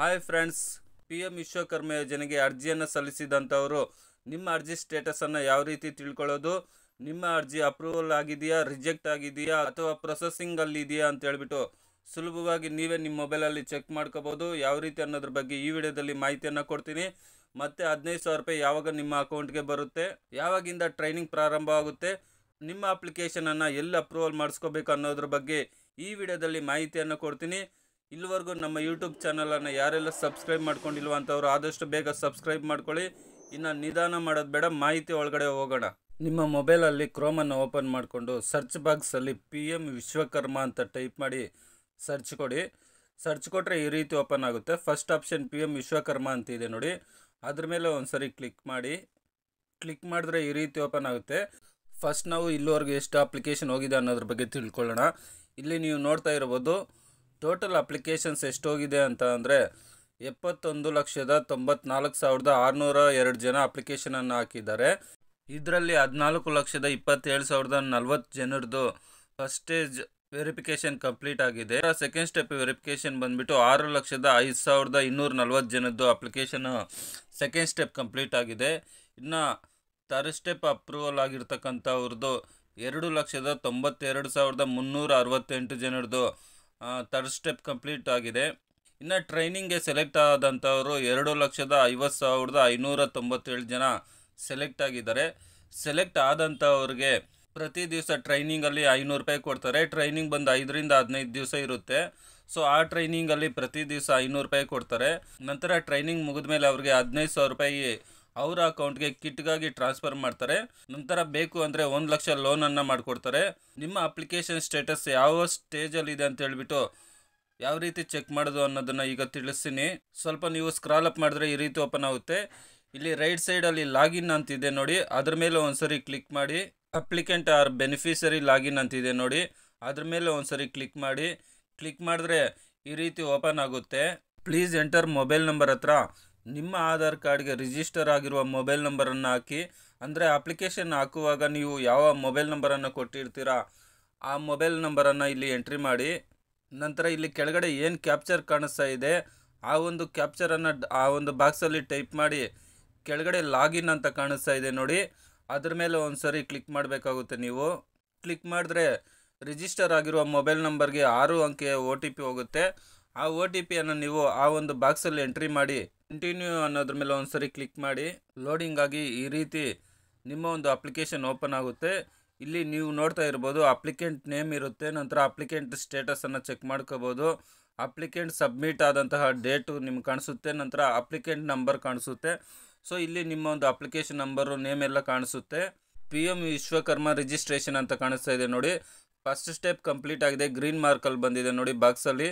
Hi friends, PM Vishwakarma ಯೋಜನೆಗೆ ಅರ್ಜಿಯನ್ನು ಸಲ್ಲಿಸಿದಂಥವರು ನಿಮ್ಮ ಅರ್ಜಿ ಸ್ಟೇಟಸನ್ನು ಯಾವ ರೀತಿ ತಿಳ್ಕೊಳ್ಳೋದು, ನಿಮ್ಮ ಅರ್ಜಿ ಅಪ್ರೂವಲ್ ಆಗಿದೆಯಾ, ರಿಜೆಕ್ಟ್ ಆಗಿದೆಯಾ ಅಥವಾ ಪ್ರೊಸೆಸಿಂಗಲ್ಲಿ ಇದೆಯಾ ಅಂತ ಹೇಳ್ಬಿಟ್ಟು ಸುಲಭವಾಗಿ ನೀವೇ ನಿಮ್ಮ ಮೊಬೈಲಲ್ಲಿ ಚೆಕ್ ಮಾಡ್ಕೋಬೋದು. ಯಾವ ರೀತಿ ಅನ್ನೋದ್ರ ಬಗ್ಗೆ ಈ ವಿಡಿಯೋದಲ್ಲಿ ಮಾಹಿತಿಯನ್ನು ಕೊಡ್ತೀನಿ. ಮತ್ತು 15,000 ರೂಪಾಯಿ ಯಾವಾಗ ನಿಮ್ಮ ಅಕೌಂಟ್ಗೆ ಬರುತ್ತೆ, ಯಾವಾಗಿಂದ ಟ್ರೈನಿಂಗ್ ಪ್ರಾರಂಭ ಆಗುತ್ತೆ, ನಿಮ್ಮ ಅಪ್ಲಿಕೇಶನನ್ನು ಎಲ್ಲಿ ಅಪ್ರೂವಲ್ ಮಾಡಿಸ್ಕೋಬೇಕು ಅನ್ನೋದ್ರ ಬಗ್ಗೆ ಈ ವಿಡಿಯೋದಲ್ಲಿ ಮಾಹಿತಿಯನ್ನು ಕೊಡ್ತೀನಿ. ಇಲ್ಲಿವರೆಗೂ ನಮ್ಮ ಯೂಟ್ಯೂಬ್ ಚಾನಲನ್ನು ಯಾರೆಲ್ಲ ಸಬ್ಸ್ಕ್ರೈಬ್ ಮಾಡ್ಕೊಂಡಿಲ್ವ ಅಂಥವ್ರು ಆದಷ್ಟು ಬೇಗ ಸಬ್ಸ್ಕ್ರೈಬ್ ಮಾಡ್ಕೊಳ್ಳಿ. ಇನ್ನು ನಿಧಾನ ಮಾಡೋದು ಬೇಡ, ಮಾಹಿತಿ ಒಳಗಡೆ ಹೋಗೋಣ. ನಿಮ್ಮ ಮೊಬೈಲಲ್ಲಿ ಕ್ರೋಮನ್ನು ಓಪನ್ ಮಾಡಿಕೊಂಡು ಸರ್ಚ್ ಬಾಕ್ಸಲ್ಲಿ PM ವಿಶ್ವಕರ್ಮ ಅಂತ ಟೈಪ್ ಮಾಡಿ ಸರ್ಚ್ ಕೊಡಿ. ಸರ್ಚ್ ಕೊಟ್ಟರೆ ಈ ರೀತಿ ಓಪನ್ ಆಗುತ್ತೆ. ಫಸ್ಟ್ ಆಪ್ಷನ್ PM ವಿಶ್ವಕರ್ಮ ಅಂತಿದೆ ನೋಡಿ, ಅದ್ರ ಮೇಲೆ ಒಂದ್ಸರಿ ಕ್ಲಿಕ್ ಮಾಡಿ. ಕ್ಲಿಕ್ ಮಾಡಿದ್ರೆ ಈ ರೀತಿ ಓಪನ್ ಆಗುತ್ತೆ. ಫಸ್ಟ್ ನಾವು ಇಲ್ಲಿವರೆಗೂ ಎಷ್ಟು ಅಪ್ಲಿಕೇಶನ್ ಹೋಗಿದೆ ಅನ್ನೋದ್ರ ಬಗ್ಗೆ ತಿಳ್ಕೊಳ್ಳೋಣ. ಇಲ್ಲಿ ನೀವು ನೋಡ್ತಾ ಇರ್ಬೋದು ಟೋಟಲ್ ಅಪ್ಲಿಕೇಶನ್ಸ್ ಎಷ್ಟು ಹೋಗಿದೆ ಅಂತ ಅಂದರೆ 71,94,602 ಜನ ಅಪ್ಲಿಕೇಶನನ್ನು ಹಾಕಿದ್ದಾರೆ. ಇದರಲ್ಲಿ 14,27,040 ಜನರದು ಫಸ್ಟ್ ಸ್ಟೇಜ್ ವೆರಿಫಿಕೇಷನ್ ಕಂಪ್ಲೀಟ್ ಆಗಿದೆ. ಸೆಕೆಂಡ್ ಸ್ಟೆಪ್ ವೆರಿಫಿಕೇಷನ್ ಬಂದುಬಿಟ್ಟು 6,05,240 ಜನದ್ದು ಅಪ್ಲಿಕೇಶನ್ ಸೆಕೆಂಡ್ ಸ್ಟೆಪ್ ಕಂಪ್ಲೀಟ್ ಆಗಿದೆ. ಇನ್ನು ಥರ್ಡ್ ಸ್ಟೆಪ್ ಅಪ್ರೂವಲ್ ಆಗಿರ್ತಕ್ಕಂಥವ್ರದ್ದು 2,92,368 ಜನರದು ಥರ್ಡ್ ಸ್ಟೆಪ್ ಕಂಪ್ಲೀಟ್ ಆಗಿದೆ. ಇನ್ನು ಟ್ರೈನಿಂಗ್ಗೆ ಸೆಲೆಕ್ಟ್ ಆದಂಥವರು 2,50,597 ಜನ ಸೆಲೆಕ್ಟ್ ಆಗಿದ್ದಾರೆ. ಸೆಲೆಕ್ಟ್ ಆದಂಥವ್ರಿಗೆ ಪ್ರತಿ ದಿವಸ ಟ್ರೈನಿಂಗಲ್ಲಿ 500 ರೂಪಾಯಿ ಕೊಡ್ತಾರೆ. ಟ್ರೈನಿಂಗ್ ಬಂದು 5ರಿಂದ 15 ದಿವಸ ಇರುತ್ತೆ. ಸೊ ಆ ಟ್ರೈನಿಂಗಲ್ಲಿ ಪ್ರತಿ ದಿವಸ 500 ರೂಪಾಯಿ ಕೊಡ್ತಾರೆ. ನಂತರ ಟ್ರೈನಿಂಗ್ ಮುಗಿದ ಮೇಲೆ ಅವ್ರಿಗೆ 15,000 ರೂಪಾಯಿ ಅವರ ಅಕೌಂಟ್ಗೆ ಕಿಟ್ಗಾಗಿ ಟ್ರಾನ್ಸ್ಫರ್ ಮಾಡ್ತಾರೆ. ನಂತರ ಬೇಕು ಅಂದರೆ 1 ಲಕ್ಷ ಲೋನನ್ನು ಮಾಡಿಕೊಡ್ತಾರೆ. ನಿಮ್ಮ ಅಪ್ಲಿಕೇಶನ್ ಸ್ಟೇಟಸ್ ಯಾವ ಸ್ಟೇಜಲ್ಲಿದೆ ಅಂತ ಹೇಳ್ಬಿಟ್ಟು ಯಾವ ರೀತಿ ಚೆಕ್ ಮಾಡೋದು ಅನ್ನೋದನ್ನು ಈಗ ತಿಳಿಸ್ತೀನಿ. ಸ್ವಲ್ಪ ನೀವು ಸ್ಕ್ರಾಲ್ ಅಪ್ ಮಾಡಿದ್ರೆ ಈ ರೀತಿ ಓಪನ್ ಆಗುತ್ತೆ. ಇಲ್ಲಿ ರೈಟ್ ಸೈಡಲ್ಲಿ ಲಾಗಿನ್ ಅಂತಿದೆ ನೋಡಿ, ಅದ್ರ ಮೇಲೆ ಒಂದ್ಸರಿ ಕ್ಲಿಕ್ ಮಾಡಿ. ಅಪ್ಲಿಕೆಂಟ್ ಆರ್ ಬೆನಿಫಿಷರಿ ಲಾಗಿನ್ ಅಂತಿದೆ ನೋಡಿ, ಅದ್ರ ಮೇಲೆ ಒಂದ್ಸರಿ ಕ್ಲಿಕ್ ಮಾಡಿ. ಕ್ಲಿಕ್ ಮಾಡಿದ್ರೆ ಈ ರೀತಿ ಓಪನ್ ಆಗುತ್ತೆ. ಪ್ಲೀಸ್ ಎಂಟರ್ ಮೊಬೈಲ್ ನಂಬರ್ ಹತ್ರ ನಿಮ್ಮ ಆಧಾರ್ ಕಾರ್ಡ್ಗೆ ರಿಜಿಸ್ಟರ್ ಆಗಿರುವ ಮೊಬೈಲ್ ನಂಬರನ್ನು ಹಾಕಿ. ಅಂದರೆ ಅಪ್ಲಿಕೇಶನ್ ಹಾಕುವಾಗ ನೀವು ಯಾವ ಮೊಬೈಲ್ ನಂಬರನ್ನು ಕೊಟ್ಟಿರ್ತೀರಾ ಆ ಮೊಬೈಲ್ ನಂಬರನ್ನು ಇಲ್ಲಿ ಎಂಟ್ರಿ ಮಾಡಿ. ನಂತರ ಇಲ್ಲಿ ಕೆಳಗಡೆ ಏನು ಕ್ಯಾಪ್ಚರ್ ಕಾಣಿಸ್ತಾ ಇದೆ ಆ ಒಂದು ಕ್ಯಾಪ್ಚರನ್ನು ಆ ಒಂದು ಬಾಕ್ಸಲ್ಲಿ ಟೈಪ್ ಮಾಡಿ. ಕೆಳಗಡೆ ಲಾಗಿನ್ ಅಂತ ಕಾಣಿಸ್ತಾ ಇದೆ ನೋಡಿ, ಅದ್ರ ಮೇಲೆ ಒಂದ್ಸರಿ ಕ್ಲಿಕ್ ಮಾಡಬೇಕಾಗುತ್ತೆ. ನೀವು ಕ್ಲಿಕ್ ಮಾಡಿದ್ರೆ ರಿಜಿಸ್ಟರ್ ಆಗಿರುವ ಮೊಬೈಲ್ ನಂಬರ್ಗೆ 6 ಅಂಕೆಯ OTP ಹೋಗುತ್ತೆ. ಆ OTPಯನ್ನು ನೀವು ಆ ಒಂದು ಬಾಕ್ಸಲ್ಲಿ ಎಂಟ್ರಿ ಮಾಡಿ ಕಂಟಿನ್ಯೂ ಅನ್ನೋದ್ರ ಮೇಲೆ ಒಂದ್ಸರಿ ಕ್ಲಿಕ್ ಮಾಡಿ. ಲೋಡಿಂಗ್ ಆಗಿ ಈ ರೀತಿ ನಿಮ್ಮ ಒಂದು ಅಪ್ಲಿಕೇಶನ್ ಓಪನ್ ಆಗುತ್ತೆ. ಇಲ್ಲಿ ನೀವು ನೋಡ್ತಾ ಇರ್ಬೋದು ಅಪ್ಲಿಕೆಂಟ್ ನೇಮ್ ಇರುತ್ತೆ. ನಂತರ ಅಪ್ಲಿಕೆಂಟ್ ಸ್ಟೇಟಸನ್ನು ಚೆಕ್ ಮಾಡ್ಕೋಬೋದು. ಅಪ್ಲಿಕೆಂಟ್ ಸಬ್ಮಿಟ್ ಆದಂತಹ ಡೇಟು ನಿಮ್ಗೆ ಕಾಣಿಸುತ್ತೆ. ನಂತರ ಅಪ್ಲಿಕೆಂಟ್ ನಂಬರ್ ಕಾಣಿಸುತ್ತೆ. ಸೊ ಇಲ್ಲಿ ನಿಮ್ಮ ಒಂದು ಅಪ್ಲಿಕೇಶನ್ ನಂಬರು ನೇಮ್ ಎಲ್ಲ ಕಾಣಿಸುತ್ತೆ. PM ವಿಶ್ವಕರ್ಮ ರಿಜಿಸ್ಟ್ರೇಷನ್ ಅಂತ ಕಾಣಿಸ್ತಾ ಇದೆ ನೋಡಿ. ಫಸ್ಟ್ ಸ್ಟೆಪ್ ಕಂಪ್ಲೀಟ್ ಆಗಿದೆ, ಗ್ರೀನ್ ಮಾರ್ಕಲ್ಲಿ ಬಂದಿದೆ ನೋಡಿ ಬಾಕ್ಸಲ್ಲಿ.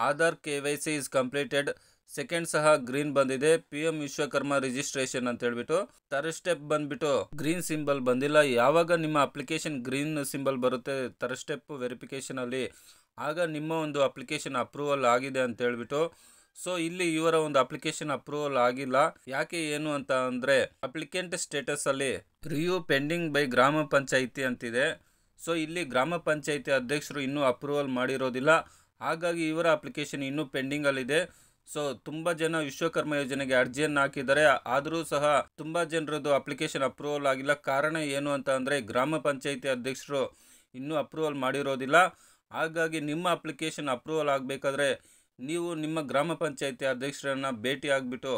Aadhaar KYC is completed, second ಸಹ ಗ್ರೀನ್ ಬಂದಿದೆ. PM ವಿಶ್ವಕರ್ಮ ರಿಜಿಸ್ಟ್ರೇಷನ್ ಅಂತ ಹೇಳ್ಬಿಟ್ಟು. ಥರ್ಡ್ ಸ್ಟೆಪ್ ಬಂದ್ಬಿಟ್ಟು ಗ್ರೀನ್ ಸಿಂಬಲ್ ಬಂದಿಲ್ಲ. ಯಾವಾಗ ನಿಮ್ಮ ಅಪ್ಲಿಕೇಶನ್ ಗ್ರೀನ್ ಸಿಂಬಲ್ ಬರುತ್ತೆ ಥರ್ಡ್ ಸ್ಟೆಪ್ ವೆರಿಫಿಕೇಷನಲ್ಲಿ, ಆಗ ನಿಮ್ಮ ಒಂದು ಅಪ್ಲಿಕೇಶನ್ ಅಪ್ರೂವಲ್ ಆಗಿದೆ ಅಂತ ಹೇಳ್ಬಿಟ್ಟು. ಸೊ ಇಲ್ಲಿ ಇವರ ಒಂದು ಅಪ್ಲಿಕೇಶನ್ ಅಪ್ರೂವಲ್ ಆಗಿಲ್ಲ. ಯಾಕೆ ಏನು ಅಂತ ಅಂದರೆ ಅಪ್ಲಿಕೆಂಟ್ ಸ್ಟೇಟಸಲ್ಲಿ ರಿವ್ಯೂ ಪೆಂಡಿಂಗ್ ಬೈ ಗ್ರಾಮ ಪಂಚಾಯಿತಿ ಅಂತಿದೆ. ಸೊ ಇಲ್ಲಿ ಗ್ರಾಮ ಪಂಚಾಯಿತಿ ಅಧ್ಯಕ್ಷರು ಇನ್ನೂ ಅಪ್ರೂವಲ್ ಮಾಡಿರೋದಿಲ್ಲ. ಹಾಗಾಗಿ ಇವರ ಅಪ್ಲಿಕೇಶನ್ ಇನ್ನೂ ಪೆಂಡಿಂಗಲ್ಲಿದೆ. ಸೊ ತುಂಬ ಜನ ವಿಶ್ವಕರ್ಮ ಯೋಜನೆಗೆ ಅರ್ಜಿಯನ್ನು ಹಾಕಿದ್ದಾರೆ, ಆದರೂ ಸಹ ತುಂಬ ಜನರದ್ದು ಅಪ್ಲಿಕೇಶನ್ ಅಪ್ರೂವಲ್ ಆಗಿಲ್ಲ. ಕಾರಣ ಏನು ಅಂತ ಅಂದರೆ ಗ್ರಾಮ ಪಂಚಾಯಿತಿ ಅಧ್ಯಕ್ಷರು ಇನ್ನೂ ಅಪ್ರೂವಲ್ ಮಾಡಿರೋದಿಲ್ಲ. ಹಾಗಾಗಿ ನಿಮ್ಮ ಅಪ್ಲಿಕೇಶನ್ ಅಪ್ರೂವಲ್ ಆಗಬೇಕಾದ್ರೆ ನೀವು ನಿಮ್ಮ ಗ್ರಾಮ ಪಂಚಾಯಿತಿ ಅಧ್ಯಕ್ಷರನ್ನು ಭೇಟಿ ಆಗಿಬಿಟ್ಟು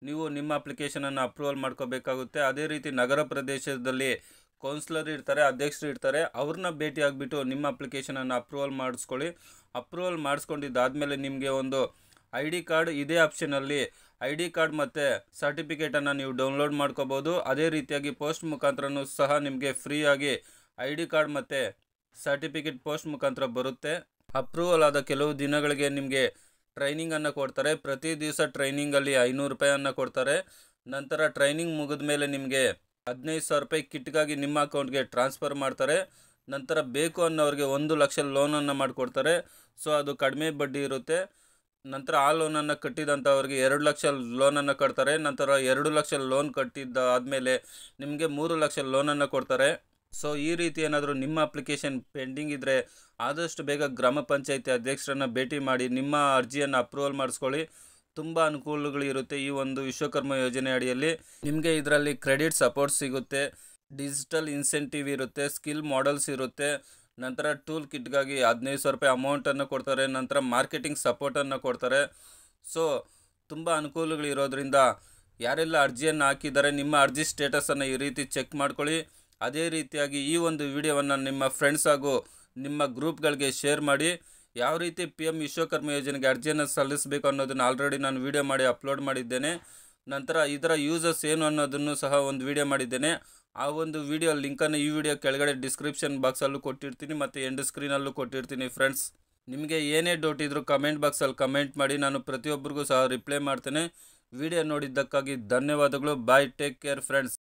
ನೀವು ನಿಮ್ಮ ಅಪ್ಲಿಕೇಶನನ್ನು ಅಪ್ರೂವಲ್ ಮಾಡ್ಕೋಬೇಕಾಗುತ್ತೆ. ಅದೇ ರೀತಿ ನಗರ ಪ್ರದೇಶದಲ್ಲಿ ಕೌನ್ಸಿಲರ್ ಇರ್ತಾರೆ, ಅಧ್ಯಕ್ಷರು ಇರ್ತಾರೆ, ಅವ್ರನ್ನ ಭೇಟಿ ಆಗಿಬಿಟ್ಟು ನಿಮ್ಮ ಅಪ್ಲಿಕೇಶನನ್ನು ಅಪ್ರೂವಲ್ ಮಾಡಿಸ್ಕೊಳ್ಳಿ. ಅಪ್ರೂವಲ್ ಮಾಡಿಸ್ಕೊಂಡಿದ್ದಾದಮೇಲೆ ನಿಮಗೆ ಒಂದು ID ಕಾರ್ಡ್, ಇದೇ ಆಪ್ಷನಲ್ಲಿ ID ಕಾರ್ಡ್ ಮತ್ತು ಸರ್ಟಿಫಿಕೇಟನ್ನು ನೀವು ಡೌನ್ಲೋಡ್ ಮಾಡ್ಕೋಬೋದು. ಅದೇ ರೀತಿಯಾಗಿ ಪೋಸ್ಟ್ ಮುಖಾಂತರನೂ ಸಹ ನಿಮಗೆ ಫ್ರೀಯಾಗಿ ID ಕಾರ್ಡ್ ಮತ್ತು ಸರ್ಟಿಫಿಕೇಟ್ ಪೋಸ್ಟ್ ಮುಖಾಂತರ ಬರುತ್ತೆ. ಅಪ್ರೂವಲ್ ಆದ ಕೆಲವು ದಿನಗಳಿಗೆ ನಿಮಗೆ ಟ್ರೈನಿಂಗನ್ನು ಕೊಡ್ತಾರೆ. ಪ್ರತಿ ದಿವಸ ಟ್ರೈನಿಂಗಲ್ಲಿ 500 ರೂಪಾಯಿಯನ್ನು ಕೊಡ್ತಾರೆ. ನಂತರ ಟ್ರೈನಿಂಗ್ ಮುಗಿದ ಮೇಲೆ ನಿಮಗೆ 15,000 ರೂಪಾಯಿ ಕಿಟ್ಗಾಗಿ ನಿಮ್ಮ ಅಕೌಂಟ್ಗೆ ಟ್ರಾನ್ಸ್ಫರ್ ಮಾಡ್ತಾರೆ. ನಂತರ ಬೇಕು ಅನ್ನೋರಿಗೆ 1 ಲಕ್ಷ ಲೋನನ್ನು ಮಾಡಿಕೊಡ್ತಾರೆ. ಸೊ ಅದು ಕಡಿಮೆ ಬಡ್ಡಿ ಇರುತ್ತೆ. ನಂತರ ಆ ಲೋನನ್ನು ಕಟ್ಟಿದಂಥವ್ರಿಗೆ 2 ಲಕ್ಷ ಲೋನನ್ನು ಕಟ್ತಾರೆ. ನಂತರ 2 ಲಕ್ಷ ಲೋನ್ ಕಟ್ಟಿದ್ದಾದಮೇಲೆ ನಿಮಗೆ 3 ಲಕ್ಷ ಲೋನನ್ನು ಕೊಡ್ತಾರೆ. ಸೊ ಈ ರೀತಿ ಏನಾದರೂ ನಿಮ್ಮ ಅಪ್ಲಿಕೇಶನ್ ಪೆಂಡಿಂಗ್ ಇದ್ದರೆ ಆದಷ್ಟು ಬೇಗ ಗ್ರಾಮ ಪಂಚಾಯಿತಿ ಅಧ್ಯಕ್ಷರನ್ನು ಭೇಟಿ ಮಾಡಿ ನಿಮ್ಮ ಅರ್ಜಿಯನ್ನು ಅಪ್ರೂವಲ್ ಮಾಡಿಸ್ಕೊಳ್ಳಿ. ತುಂಬ ಅನುಕೂಲಗಳಿರುತ್ತೆ ಈ ಒಂದು ವಿಶ್ವಕರ್ಮ ಯೋಜನೆ ಅಡಿಯಲ್ಲಿ. ನಿಮಗೆ ಇದರಲ್ಲಿ ಕ್ರೆಡಿಟ್ ಸಪೋರ್ಟ್ ಸಿಗುತ್ತೆ, ಡಿಜಿಟಲ್ ಇನ್ಸೆಂಟಿವ್ ಇರುತ್ತೆ, ಸ್ಕಿಲ್ ಮಾಡೆಲ್ಸ್ ಇರುತ್ತೆ, ನಂತರ ಟೂಲ್ ಕಿಟ್ಗಾಗಿ 15,000 ರೂಪಾಯಿ ಅಮೌಂಟನ್ನು ಕೊಡ್ತಾರೆ, ನಂತರ ಮಾರ್ಕೆಟಿಂಗ್ ಸಪೋರ್ಟನ್ನು ಕೊಡ್ತಾರೆ. ಸೊ ತುಂಬ ಅನುಕೂಲಗಳಿರೋದ್ರಿಂದ ಯಾರೆಲ್ಲ ಅರ್ಜಿಯನ್ನು ಹಾಕಿದ್ದಾರೆ ನಿಮ್ಮ ಅರ್ಜಿ ಸ್ಟೇಟಸನ್ನು ಈ ರೀತಿ ಚೆಕ್ ಮಾಡ್ಕೊಳ್ಳಿ. ಅದೇ ರೀತಿಯಾಗಿ ಈ ಒಂದು ವಿಡಿಯೋವನ್ನು ನಿಮ್ಮ ಫ್ರೆಂಡ್ಸ್ ಹಾಗೂ ನಿಮ್ಮ ಗ್ರೂಪ್ಗಳಿಗೆ ಶೇರ್ ಮಾಡಿ. ಯಾವ ರೀತಿ PM ವಿಶ್ವಕರ್ಮ ಯೋಜನೆಗೆ ಅರ್ಜಿಯನ್ನು ಸಲ್ಲಿಸಬೇಕು ಅನ್ನೋದನ್ನು ಆಲ್ರೆಡಿ ನಾನು ವಿಡಿಯೋ ಮಾಡಿ ಅಪ್ಲೋಡ್ ಮಾಡಿದ್ದೇನೆ. ನಂತರ ಇದರ ಯೂಸಸ್ ಏನು ಅನ್ನೋದನ್ನು ಸಹ ಒಂದು ವಿಡಿಯೋ ಮಾಡಿದ್ದೇನೆ. ಆ ಒಂದು ವಿಡಿಯೋ ಲಿಂಕನ್ನು ಈ ವಿಡಿಯೋ ಕೆಳಗಡೆ ಡಿಸ್ಕ್ರಿಪ್ಷನ್ ಬಾಕ್ಸಲ್ಲೂ ಕೊಟ್ಟಿರ್ತೀನಿ ಮತ್ತು ಎಂಡ್ ಸ್ಕ್ರೀನಲ್ಲೂ ಕೊಟ್ಟಿರ್ತೀನಿ ಫ್ರೆಂಡ್ಸ್. ನಿಮಗೆ ಏನೇ ಡೌಟ್ ಇದ್ದರೂ ಕಮೆಂಟ್ ಬಾಕ್ಸಲ್ಲಿ ಕಮೆಂಟ್ ಮಾಡಿ, ನಾನು ಪ್ರತಿಯೊಬ್ಬರಿಗೂ ಸಹ ರಿಪ್ಲೈ ಮಾಡ್ತೇನೆ. ವಿಡಿಯೋ ನೋಡಿದ್ದಕ್ಕಾಗಿ ಧನ್ಯವಾದಗಳು. ಬಾಯ್, ಟೇಕ್ ಕೇರ್ ಫ್ರೆಂಡ್ಸ್.